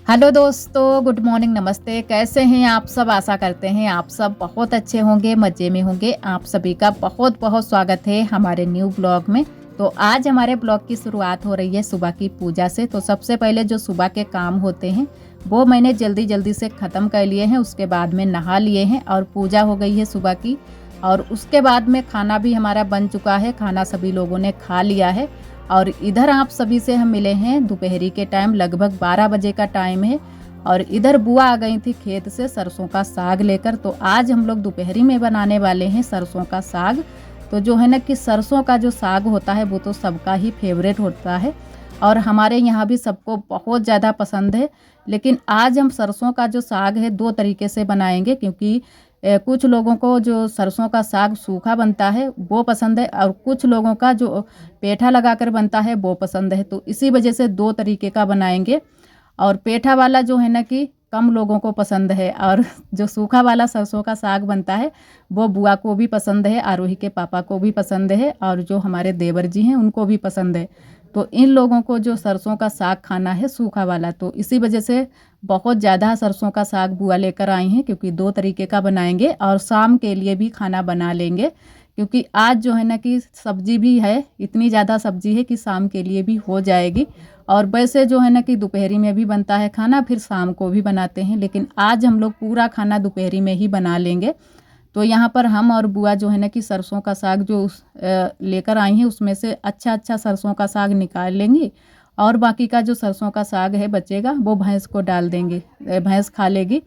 Hello दोस्तों, good morning, नमस्ते। कैसे हैं आप सब? आशा करते हैं आप सब बहुत अच्छे होंगे, मज़े में होंगे। आप सभी का बहुत बहुत स्वागत है हमारे न्यू ब्लॉग में। तो आज हमारे ब्लॉग की शुरुआत हो रही है सुबह की पूजा से। तो सबसे पहले जो सुबह के काम होते हैं वो मैंने जल्दी जल्दी से ख़त्म कर लिए हैं। उसके बाद में नहा लिए हैं और पूजा हो गई है सुबह की। और उसके बाद में खाना भी हमारा बन चुका है। खाना सभी लोगों ने खा लिया है। और इधर आप सभी से हम मिले हैं दोपहरी के टाइम, लगभग 12 बजे का टाइम है। और इधर बुआ आ गई थी खेत से सरसों का साग लेकर। तो आज हम लोग दोपहरी में बनाने वाले हैं सरसों का साग। तो जो है ना कि सरसों का जो साग होता है वो तो सबका ही फेवरेट होता है और हमारे यहाँ भी सबको बहुत ज़्यादा पसंद है। लेकिन आज हम सरसों का जो साग है दो तरीके से बनाएंगे, क्योंकि कुछ लोगों को जो सरसों का साग सूखा बनता है वो पसंद है और कुछ लोगों का जो पेठा लगाकर बनता है वो पसंद है। तो इसी वजह से दो तरीके का बनाएंगे। और पेठा वाला जो है ना कि कम लोगों को पसंद है और जो सूखा वाला सरसों का साग बनता है वो बुआ को भी पसंद है, आरोही के पापा को भी पसंद है और जो हमारे देवर जी हैं उनको भी पसंद है। तो इन लोगों को जो सरसों का साग खाना है सूखा वाला, तो इसी वजह से बहुत ज़्यादा सरसों का साग बुआ लेकर आई हैं, क्योंकि दो तरीके का बनाएंगे और शाम के लिए भी खाना बना लेंगे। क्योंकि आज जो है ना कि सब्जी भी है, इतनी ज़्यादा सब्जी है कि शाम के लिए भी हो जाएगी। और वैसे जो है ना कि दोपहरी में भी बनता है खाना, फिर शाम को भी बनाते हैं, लेकिन आज हम लोग पूरा खाना दोपहरी में ही बना लेंगे। तो यहाँ पर हम और बुआ जो है ना कि सरसों का साग जो लेकर आई हैं उसमें से अच्छा अच्छा सरसों का साग निकाल लेंगी और बाकी का जो सरसों का साग है बचेगा वो भैंस को डाल देंगे, भैंस खा लेगी।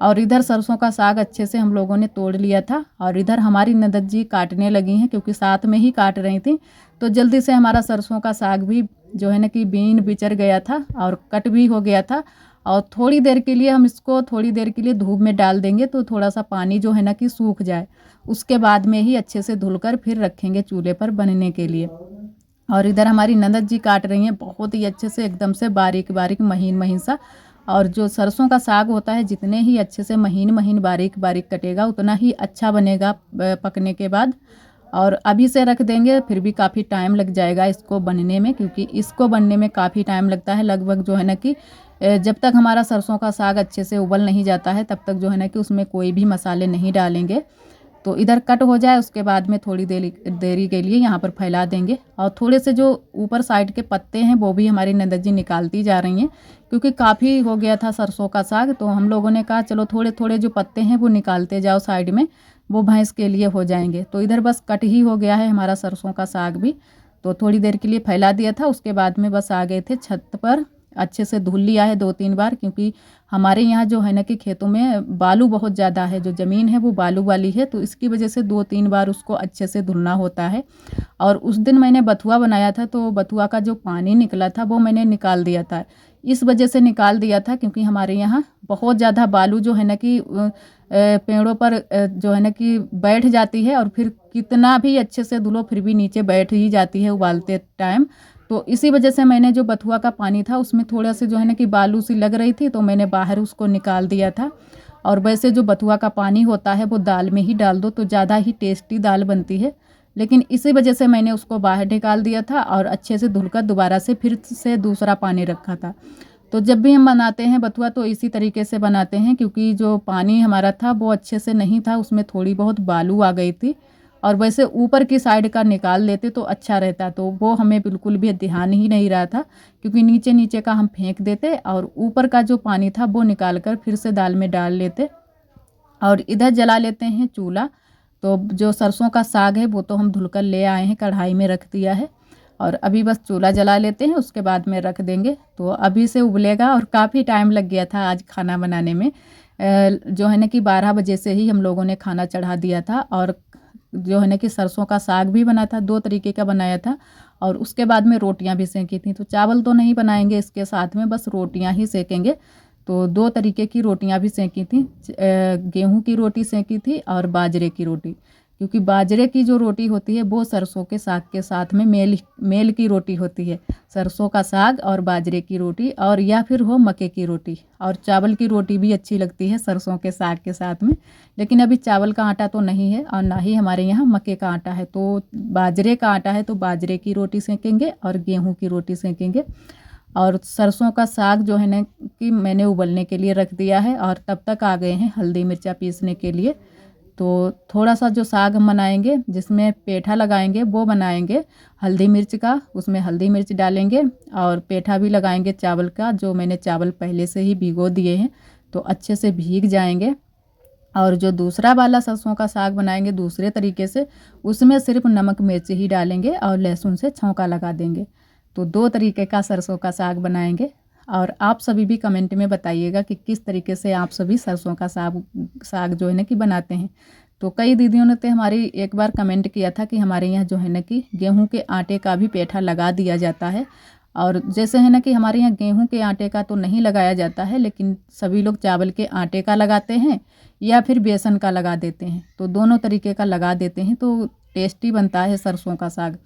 और इधर सरसों का साग अच्छे से हम लोगों ने तोड़ लिया था और इधर हमारी ननद जी काटने लगी हैं, क्योंकि साथ में ही काट रही थी। तो जल्दी से हमारा सरसों का साग भी जो है ना कि बीन बिचर गया था और कट भी हो गया था। और थोड़ी देर के लिए हम इसको थोड़ी देर के लिए धूप में डाल देंगे, तो थोड़ा सा पानी जो है ना कि सूख जाए। उसके बाद में ही अच्छे से धुलकर फिर रखेंगे चूल्हे पर बनने के लिए। और इधर हमारी ननद जी काट रही हैं बहुत ही अच्छे से, एकदम से बारीक बारीक महीन महीन सा। और जो सरसों का साग होता है जितने ही अच्छे से महीन महीन बारीक बारीक कटेगा उतना ही अच्छा बनेगा पकने के बाद। और अभी से रख देंगे फिर भी काफ़ी टाइम लग जाएगा इसको बनने में, क्योंकि इसको बनने में काफ़ी टाइम लगता है। लगभग जो है ना कि जब तक हमारा सरसों का साग अच्छे से उबल नहीं जाता है तब तक जो है ना कि उसमें कोई भी मसाले नहीं डालेंगे। तो इधर कट हो जाए उसके बाद में थोड़ी देरी के लिए यहाँ पर फैला देंगे। और थोड़े से जो ऊपर साइड के पत्ते हैं वो भी हमारी ननद जी निकालती जा रही हैं, क्योंकि काफ़ी हो गया था सरसों का साग। तो हम लोगों ने कहा चलो थोड़े थोड़े जो पत्ते हैं वो निकालते जाओ साइड में, वो भैंस के लिए हो जाएंगे। तो इधर बस कट ही हो गया है हमारा सरसों का साग भी। तो थोड़ी देर के लिए फैला दिया था, उसके बाद में बस आ गए थे छत पर। अच्छे से धुल लिया है 2-3 बार, क्योंकि हमारे यहाँ जो है ना कि खेतों में बालू बहुत ज़्यादा है, जो ज़मीन है वो बालू वाली है, तो इसकी वजह से 2-3 बार उसको अच्छे से धुलना होता है। और उस दिन मैंने बथुआ बनाया था तो बथुआ का जो पानी निकला था वो मैंने निकाल दिया था। इस वजह से निकाल दिया था क्योंकि हमारे यहाँ बहुत ज़्यादा बालू जो है ना कि पेड़ों पर जो है ना कि बैठ जाती है और फिर कितना भी अच्छे से धुलो फिर भी नीचे बैठ ही जाती है उबालते टाइम। तो इसी वजह से मैंने जो बथुआ का पानी था उसमें थोड़ा से जो है ना कि बालू सी लग रही थी, तो मैंने बाहर उसको निकाल दिया था। और वैसे जो बथुआ का पानी होता है वो दाल में ही डाल दो तो ज़्यादा ही टेस्टी दाल बनती है, लेकिन इसी वजह से मैंने उसको बाहर निकाल दिया था और अच्छे से धुलकर दोबारा से फिर से दूसरा पानी रखा था। तो जब भी हम बनाते हैं बथुआ तो इसी तरीके से बनाते हैं, क्योंकि जो पानी हमारा था वो अच्छे से नहीं था, उसमें थोड़ी बहुत बालू आ गई थी। और वैसे ऊपर की साइड का निकाल लेते तो अच्छा रहता, तो वो हमें बिल्कुल भी ध्यान ही नहीं रहा था, क्योंकि नीचे नीचे का हम फेंक देते और ऊपर का जो पानी था वो निकाल कर फिर से दाल में डाल लेते। और इधर जला लेते हैं चूल्हा। तो जो सरसों का साग है वो तो हम धुलकर ले आए हैं, कढ़ाई में रख दिया है और अभी बस चूल्हा जला लेते हैं, उसके बाद में रख देंगे। तो अभी से उबलेगा और काफ़ी टाइम लग गया था आज खाना बनाने में। जो है ना कि 12 बजे से ही हम लोगों ने खाना चढ़ा दिया था और जो है ना कि सरसों का साग भी बना था, दो तरीके का बनाया था। और उसके बाद में रोटियां भी सेंकी थी, तो चावल तो नहीं बनाएंगे इसके साथ में, बस रोटियां ही सेकेंगे। तो दो तरीके की रोटियां भी सेंकी थी, गेहूं की रोटी सेंकी थी और बाजरे की रोटी, क्योंकि बाजरे की जो रोटी होती है वो सरसों के साग के साथ में मेल मेल की रोटी होती है। सरसों का साग और बाजरे की रोटी, और या फिर हो मक्के की रोटी। और चावल की रोटी भी अच्छी लगती है सरसों के साग के साथ में, लेकिन अभी चावल का आटा तो नहीं है और ना ही हमारे यहाँ मक्के का आटा है। तो बाजरे का आटा है तो बाजरे की रोटी सेकेंगे और गेहूँ की रोटी सेकेंगे। और सरसों का साग जो है ना कि मैंने उबलने के लिए रख दिया है। और तब तक आ गए हैं हल्दी मिर्चा पीसने के लिए। तो थोड़ा सा जो साग हम बनाएंगे जिसमें पेठा लगाएंगे वो बनाएंगे हल्दी मिर्च का, उसमें हल्दी मिर्च डालेंगे और पेठा भी लगाएंगे चावल का, जो मैंने चावल पहले से ही भिगो दिए हैं तो अच्छे से भीग जाएंगे। और जो दूसरा वाला सरसों का साग बनाएंगे दूसरे तरीके से, उसमें सिर्फ नमक मिर्च ही डालेंगे और लहसुन से छौंका लगा देंगे। तो 2 तरीके का सरसों का साग बनाएंगे। और आप सभी भी कमेंट में बताइएगा कि किस तरीके से आप सभी सरसों का साग साग जो है ना कि बनाते हैं। तो कई दीदियों ने तो हमारी एक बार कमेंट किया था कि हमारे यहाँ जो है ना कि गेहूं के आटे का भी पेठा लगा दिया जाता है। और जैसे है ना कि हमारे यहाँ गेहूं के आटे का तो नहीं लगाया जाता है, लेकिन सभी लोग चावल के आटे का लगाते हैं या फिर बेसन का लगा देते हैं। तो दोनों तरीके का लगा देते हैं तो टेस्टी बनता है सरसों का साग।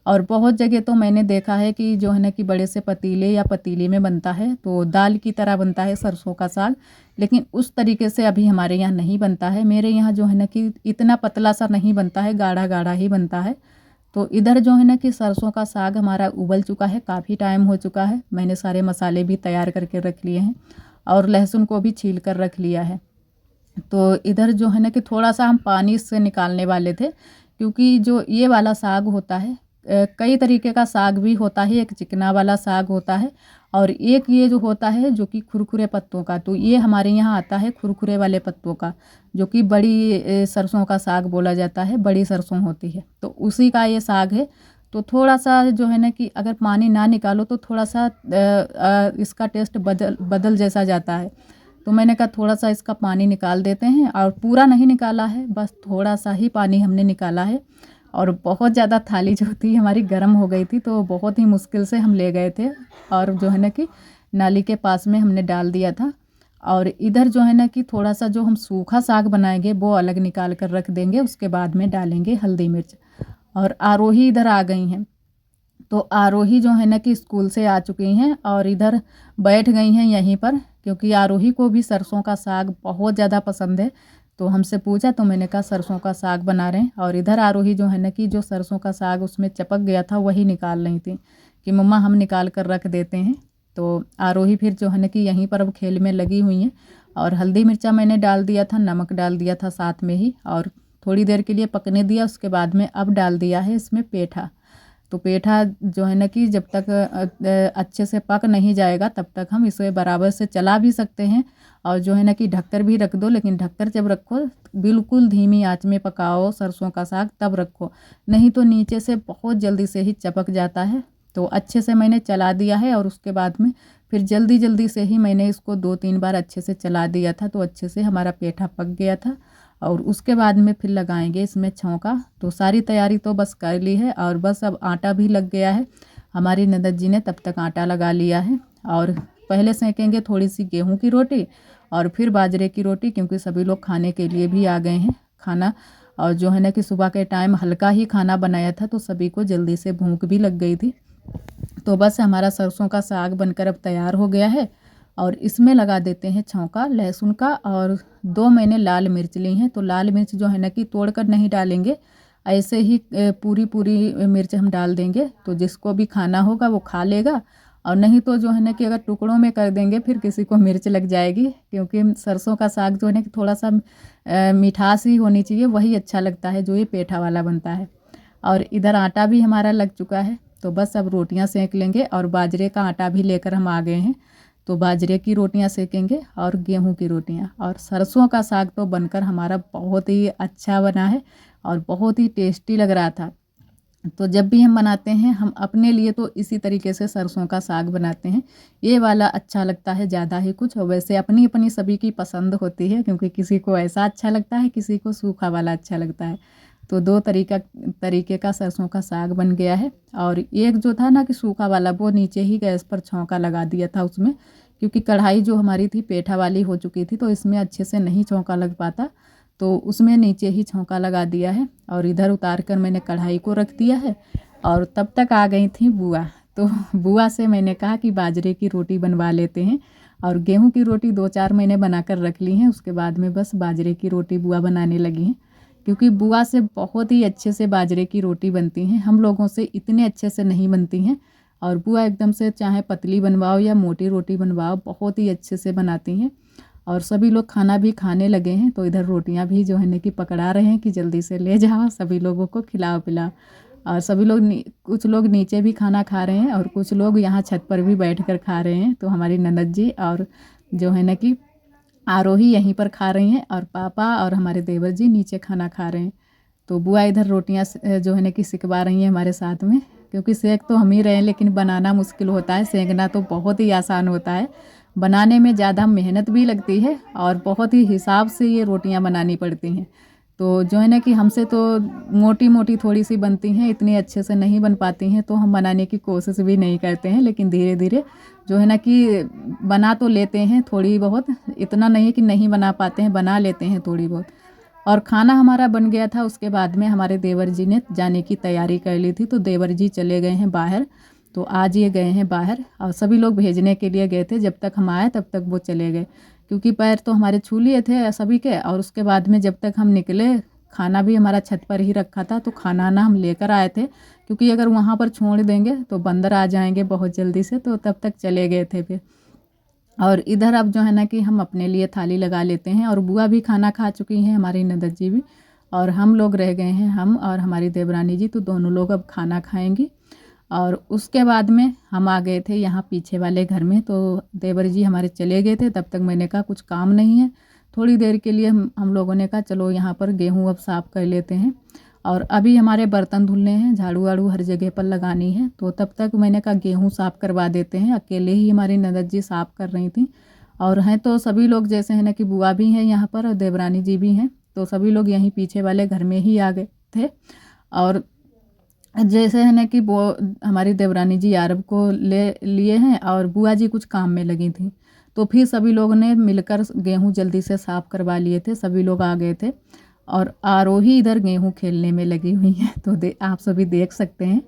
और बहुत जगह तो मैंने देखा है कि जो है ना कि बड़े से पतीले या पतीले में बनता है तो दाल की तरह बनता है सरसों का साग, लेकिन उस तरीके से अभी हमारे यहाँ नहीं बनता है। मेरे यहाँ जो है ना कि इतना पतला सा नहीं बनता है, गाढ़ा गाढ़ा ही बनता है। तो इधर जो है ना कि सरसों का साग हमारा उबल चुका है, काफ़ी टाइम हो चुका है। मैंने सारे मसाले भी तैयार करके रख लिए हैं और लहसुन को भी छील कर रख लिया है। तो इधर जो है ना कि थोड़ा सा हम पानी इससे निकालने वाले थे, क्योंकि जो ये वाला साग होता है कई तरीके का साग भी होता है। एक चिकना वाला साग होता है और एक ये जो होता है जो कि खुरखुरे पत्तों का। तो ये हमारे यहाँ आता है खुरखुरे वाले पत्तों का, जो कि बड़ी सरसों का साग बोला जाता है, बड़ी सरसों होती है तो उसी का ये साग है। तो थोड़ा सा जो है ना कि अगर पानी ना निकालो तो थोड़ा सा इसका टेस्ट बदल जैसा जाता है। तो मैंने कहा थोड़ा सा इसका पानी निकाल देते हैं, और पूरा नहीं निकाला है, बस थोड़ा सा ही पानी हमने निकाला है। और बहुत ज़्यादा थाली जो थी हमारी गर्म हो गई थी, तो बहुत ही मुश्किल से हम ले गए थे और जो है ना कि नाली के पास में हमने डाल दिया था। और इधर जो है ना कि थोड़ा सा जो हम सूखा साग बनाएंगे वो अलग निकाल कर रख देंगे, उसके बाद में डालेंगे हल्दी मिर्च। और आरोही इधर आ गई हैं, तो आरोही जो है ना कि स्कूल से आ चुकी हैं और इधर बैठ गई हैं यहीं पर, क्योंकि आरोही को भी सरसों का साग बहुत ज़्यादा पसंद है। तो हमसे पूछा तो मैंने कहा सरसों का साग बना रहे हैं। और इधर आरोही जो है ना कि जो सरसों का साग उसमें चपक गया था वही निकाल रही थी कि मम्मा हम निकाल कर रख देते हैं। तो आरोही फिर जो है ना कि यहीं पर अब खेल में लगी हुई हैं। और हल्दी मिर्चा मैंने डाल दिया था, नमक डाल दिया था साथ में ही, और थोड़ी देर के लिए पकने दिया। उसके बाद में अब डाल दिया है इसमें पेठा। तो पेठा जो है ना कि जब तक अच्छे से पक नहीं जाएगा तब तक हम इसे बराबर से चला भी सकते हैं, और जो है ना कि ढककर भी रख दो। लेकिन ढककर जब रखो बिल्कुल धीमी आंच में पकाओ सरसों का साग, तब रखो, नहीं तो नीचे से बहुत जल्दी से ही चपक जाता है। तो अच्छे से मैंने चला दिया है और उसके बाद में फिर जल्दी जल्दी से ही मैंने इसको 2-3 बार अच्छे से चला दिया था, तो अच्छे से हमारा पेठा पक गया था। और उसके बाद में फिर लगाएंगे इसमें छौंका। तो सारी तैयारी तो बस कर ली है और बस अब आटा भी लग गया है। हमारी ननद जी ने तब तक आटा लगा लिया है। और पहले सेकेंगे थोड़ी सी गेहूं की रोटी और फिर बाजरे की रोटी, क्योंकि सभी लोग खाने के लिए भी आ गए हैं खाना। और जो है ना कि सुबह के टाइम हल्का ही खाना बनाया था तो सभी को जल्दी से भूख भी लग गई थी। तो बस हमारा सरसों का साग बनकर अब तैयार हो गया है। और इसमें लगा देते हैं छौंका लहसुन का। और 2 मैंने लाल मिर्च ली हैं, तो लाल मिर्च जो है ना कि तोड़कर नहीं डालेंगे, ऐसे ही पूरी पूरी मिर्च हम डाल देंगे। तो जिसको भी खाना होगा वो खा लेगा, और नहीं तो जो है ना कि अगर टुकड़ों में कर देंगे फिर किसी को मिर्च लग जाएगी। क्योंकि सरसों का साग जो है ना कि थोड़ा सा मिठास ही होनी चाहिए, वही अच्छा लगता है जो ये पेठा वाला बनता है। और इधर आटा भी हमारा लग चुका है, तो बस अब रोटियां सेक लेंगे। और बाजरे का आटा भी लेकर हम आ गए हैं, तो बाजरे की रोटियां सेकेंगे और गेहूं की रोटियां। और सरसों का साग तो बनकर हमारा बहुत ही अच्छा बना है और बहुत ही टेस्टी लग रहा था। तो जब भी हम बनाते हैं हम अपने लिए तो इसी तरीके से सरसों का साग बनाते हैं। ये वाला अच्छा लगता है ज़्यादा ही कुछ, और वैसे अपनी अपनी सभी की पसंद होती है, क्योंकि किसी को ऐसा अच्छा लगता है, किसी को सूखा वाला अच्छा लगता है। तो 2 तरीके का सरसों का साग बन गया है। और एक जो था ना कि सूखा वाला, वो नीचे ही गैस पर छौंका लगा दिया था उसमें, क्योंकि कढ़ाई जो हमारी थी पेठा वाली हो चुकी थी, तो इसमें अच्छे से नहीं छौंका लग पाता, तो उसमें नीचे ही छौंका लगा दिया है। और इधर उतार कर मैंने कढ़ाई को रख दिया है। और तब तक आ गई थी बुआ, तो बुआ से मैंने कहा कि बाजरे की रोटी बनवा लेते हैं। और गेहूं की रोटी 2-4 मैंने बना कर रख ली हैं, उसके बाद में बस बाजरे की रोटी बुआ बनाने लगी हैं। क्योंकि बुआ से बहुत ही अच्छे से बाजरे की रोटी बनती हैं, हम लोगों से इतने अच्छे से नहीं बनती हैं। और बुआ एकदम से चाहे पतली बनवाओ या मोटी रोटी बनवाओ बहुत ही अच्छे से बनाती हैं। और सभी लोग खाना भी खाने लगे हैं, तो इधर रोटियां भी जो है ना कि पकड़ा रहे हैं कि जल्दी से ले जाओ, सभी लोगों को खिलाओ पिलाओ। और सभी लोग कुछ लोग नीचे भी खाना खा रहे हैं और कुछ लोग यहाँ छत पर भी बैठ कर खा रहे हैं। तो हमारी ननद जी और जो है ना कि आरोही यहीं पर खा रही हैं और पापा और हमारे देवर जी नीचे खाना खा रहे हैं। तो बुआ इधर रोटियां जो है ना कि सिकवा रही हैं हमारे साथ में, क्योंकि सेक तो हम ही रहे हैं लेकिन बनाना मुश्किल होता है, सेकना तो बहुत ही आसान होता है। बनाने में ज़्यादा मेहनत भी लगती है और बहुत ही हिसाब से ये रोटियां बनानी पड़ती हैं। तो जो है ना कि हमसे तो मोटी मोटी थोड़ी सी बनती हैं, इतनी अच्छे से नहीं बन पाती हैं, तो हम बनाने की कोशिश भी नहीं करते हैं। लेकिन धीरे धीरे जो है ना कि बना तो लेते हैं थोड़ी बहुत, इतना नहीं कि नहीं बना पाते हैं, बना लेते हैं थोड़ी बहुत। और खाना हमारा बन गया था, उसके बाद में हमारे देवर जी ने जाने की तैयारी कर ली थी। तो देवर जी चले गए हैं बाहर, तो आज ये गए हैं बाहर और सभी लोग भेजने के लिए गए थे। जब तक हम आए तब तक वो चले गए, क्योंकि पैर तो हमारे छू लिए थे सभी के। और उसके बाद में जब तक हम निकले, खाना भी हमारा छत पर ही रखा था, तो खाना ना हम लेकर आए थे, क्योंकि अगर वहाँ पर छोड़ देंगे तो बंदर आ जाएंगे बहुत जल्दी से, तो तब तक चले गए थे फिर। और इधर अब जो है ना कि हम अपने लिए थाली लगा लेते हैं। और बुआ भी खाना खा चुकी हैं, हमारी ननद जी भी, और हम लोग रह गए हैं, हम और हमारी देवरानी जी, तो दोनों लोग अब खाना खाएंगी। और उसके बाद में हम आ गए थे यहाँ पीछे वाले घर में। तो देवर जी हमारे चले गए थे, तब तक मैंने कहा कुछ काम नहीं है, थोड़ी देर के लिए हम लोगों ने कहा चलो यहाँ पर गेहूँ अब साफ़ कर लेते हैं। और अभी हमारे बर्तन धुलने हैं, झाड़ू वाड़ू हर जगह पर लगानी है, तो तब तक मैंने कहा गेहूँ साफ़ करवा देते हैं। अकेले ही हमारी ननद जी साफ़ कर रही थी, और हैं तो सभी लोग जैसे है ना कि बुआ भी हैं यहाँ पर और देवरानी जी भी हैं, तो सभी लोग यहीं पीछे वाले घर में ही आ गए थे। और जैसे है ना कि वो हमारी देवरानी जी अरब को ले लिए हैं और बुआ जी कुछ काम में लगी थी, तो फिर सभी लोगों ने मिलकर गेहूं जल्दी से साफ़ करवा लिए थे, सभी लोग आ गए थे। और आरोही इधर गेहूं खेलने में लगी हुई है, तो आप सभी देख सकते हैं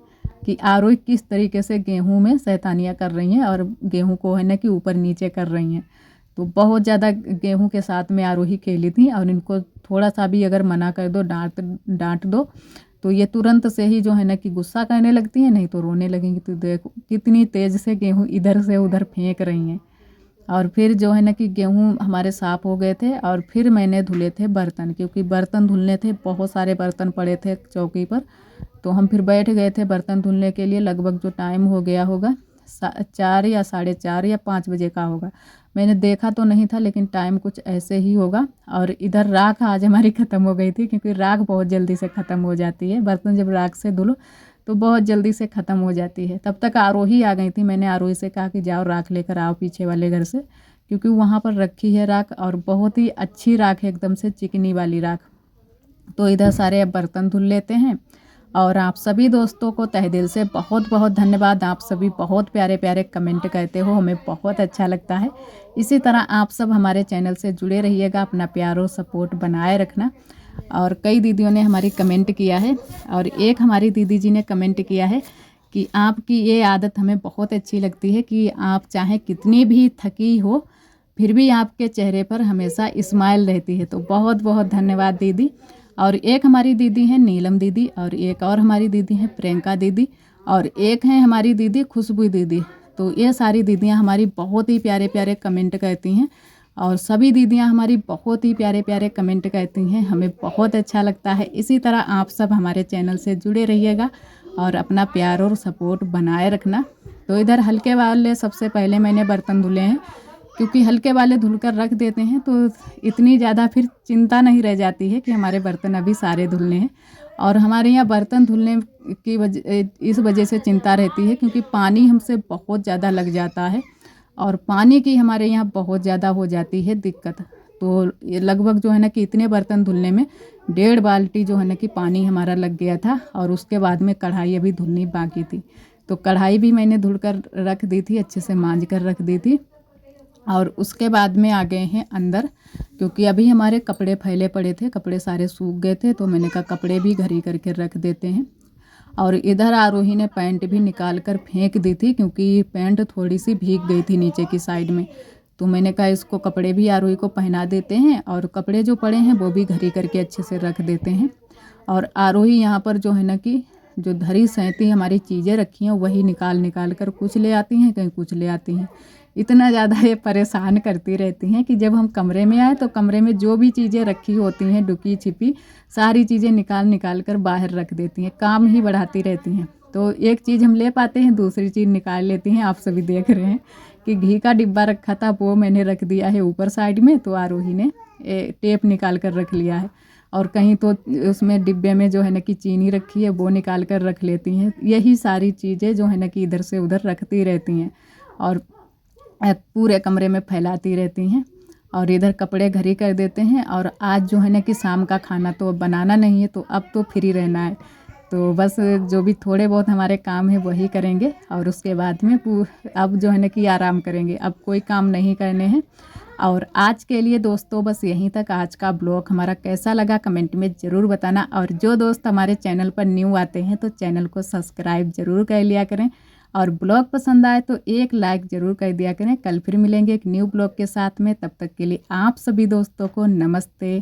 कि आरोही किस तरीके से गेहूं में शैतानियाँ कर रही हैं और गेहूं को है ना कि ऊपर नीचे कर रही हैं। तो बहुत ज़्यादा गेहूं के साथ में आरोही खेली थी, और इनको थोड़ा सा भी अगर मना कर दो, डांट दो, तो ये तुरंत से ही जो है ना कि गुस्सा करने लगती हैं, नहीं तो रोने लगेंगी। तो देखो कितनी तेज़ से गेहूं इधर से उधर फेंक रही हैं। और फिर जो है ना कि गेहूं हमारे साफ़ हो गए थे, और फिर मैंने धुले थे बर्तन, क्योंकि बर्तन धुलने थे, बहुत सारे बर्तन पड़े थे चौकी पर। तो हम फिर बैठ गए थे बर्तन धुलने के लिए। लगभग जो टाइम हो गया होगा 4 या 4:30 या 5 बजे का होगा, मैंने देखा तो नहीं था, लेकिन टाइम कुछ ऐसे ही होगा। और इधर राख आज हमारी ख़त्म हो गई थी, क्योंकि राख बहुत जल्दी से ख़त्म हो जाती है, बर्तन जब राख से धुलो तो बहुत जल्दी से ख़त्म हो जाती है। तब तक आरोही आ गई थी, मैंने आरोही से कहा कि जाओ राख लेकर आओ पीछे वाले घर से, क्योंकि वहाँ पर रखी है राख, और बहुत ही अच्छी राख है, एकदम से चिकनी वाली राख। तो इधर सारे अब बर्तन धुल लेते हैं। और आप सभी दोस्तों को तहे दिल से बहुत बहुत धन्यवाद, आप सभी बहुत प्यारे प्यारे कमेंट करते हो, हमें बहुत अच्छा लगता है। इसी तरह आप सब हमारे चैनल से जुड़े रहिएगा, अपना प्यार और सपोर्ट बनाए रखना। और कई दीदियों ने हमारी कमेंट किया है, और एक हमारी दीदी जी ने कमेंट किया है कि आपकी ये आदत हमें बहुत अच्छी लगती है, कि आप चाहे कितनी भी थकी हो फिर भी आपके चेहरे पर हमेशा स्माइल रहती है। तो बहुत बहुत धन्यवाद दीदी। और एक हमारी दीदी हैं नीलम दीदी, और एक और हमारी दीदी हैं प्रियंका दीदी, और एक हैं हमारी दीदी खुशबू दीदी। तो ये सारी दीदियां हमारी बहुत ही प्यारे प्यारे कमेंट करती हैं, और सभी दीदियां हमारी बहुत ही प्यारे प्यारे कमेंट करती हैं, हमें बहुत अच्छा लगता है। इसी तरह आप सब हमारे चैनल से जुड़े रहिएगा और अपना प्यार और सपोर्ट बनाए रखना। तो इधर हल्के वाले सबसे पहले मैंने बर्तन धुले हैं, क्योंकि हल्के वाले धुलकर रख देते हैं तो इतनी ज़्यादा फिर चिंता नहीं रह जाती है कि हमारे बर्तन अभी सारे धुलने हैं। और हमारे यहाँ बर्तन धुलने की इस वजह से चिंता रहती है, क्योंकि पानी हमसे बहुत ज़्यादा लग जाता है, और पानी की हमारे यहाँ बहुत ज़्यादा हो जाती है दिक्कत। तो ये लगभग जो है ना कि इतने बर्तन धुलने में 1.5 बाल्टी जो है ना कि पानी हमारा लग गया था। और उसके बाद में कढ़ाई अभी धुलनी बाकी थी, तो कढ़ाई भी मैंने धुलकर रख दी थी, अच्छे से मांज कर रख दी थी। और उसके बाद में आ गए हैं अंदर, क्योंकि अभी हमारे कपड़े फैले पड़े थे, कपड़े सारे सूख गए थे, तो मैंने कहा कपड़े भी घड़ी करके रख देते हैं। और इधर आरोही ने पैंट भी निकाल कर फेंक दी थी, क्योंकि पैंट थोड़ी सी भीग गई थी नीचे की साइड में। तो मैंने कहा इसको कपड़े भी आरोही को पहना देते हैं, और कपड़े जो पड़े हैं वो भी घड़ी करके अच्छे से रख देते हैं। और आरोही यहाँ पर जो है ना कि जो धरी सहती हमारी चीज़ें रखी हैं वही निकाल निकाल कर कुछ ले आती हैं, कहीं कुछ ले आती हैं। इतना ज़्यादा ये परेशान करती रहती हैं कि जब हम कमरे में आए तो कमरे में जो भी चीज़ें रखी होती हैं डुकी छिपी सारी चीज़ें निकाल निकाल कर बाहर रख देती हैं, काम ही बढ़ाती रहती हैं। तो एक चीज़ हम ले पाते हैं, दूसरी चीज़ निकाल लेती हैं। आप सभी देख रहे हैं कि घी का डिब्बा रखा था वो मैंने रख दिया है ऊपर साइड में, तो आरोही ने टेप निकाल कर रख लिया है। और कहीं तो उसमें डिब्बे में जो है ना कि चीनी रखी है वो निकाल कर रख लेती हैं। यही सारी चीज़ें जो है ना कि इधर से उधर रखती रहती हैं और पूरे कमरे में फैलाती रहती हैं। और इधर कपड़े घर ही कर देते हैं। और आज जो है ना कि शाम का खाना तो अब बनाना नहीं है, तो अब तो फ्री रहना है। तो बस जो भी थोड़े बहुत हमारे काम है वही करेंगे और उसके बाद में अब जो है ना कि आराम करेंगे, अब कोई काम नहीं करने हैं। और आज के लिए दोस्तों बस यहीं तक। आज का ब्लॉग हमारा कैसा लगा कमेंट में ज़रूर बताना। और जो दोस्त हमारे चैनल पर न्यू आते हैं तो चैनल को सब्सक्राइब ज़रूर कर लिया करें। और ब्लॉग पसंद आए तो एक लाइक ज़रूर कर दिया करें। कल फिर मिलेंगे एक न्यू ब्लॉग के साथ में, तब तक के लिए आप सभी दोस्तों को नमस्ते।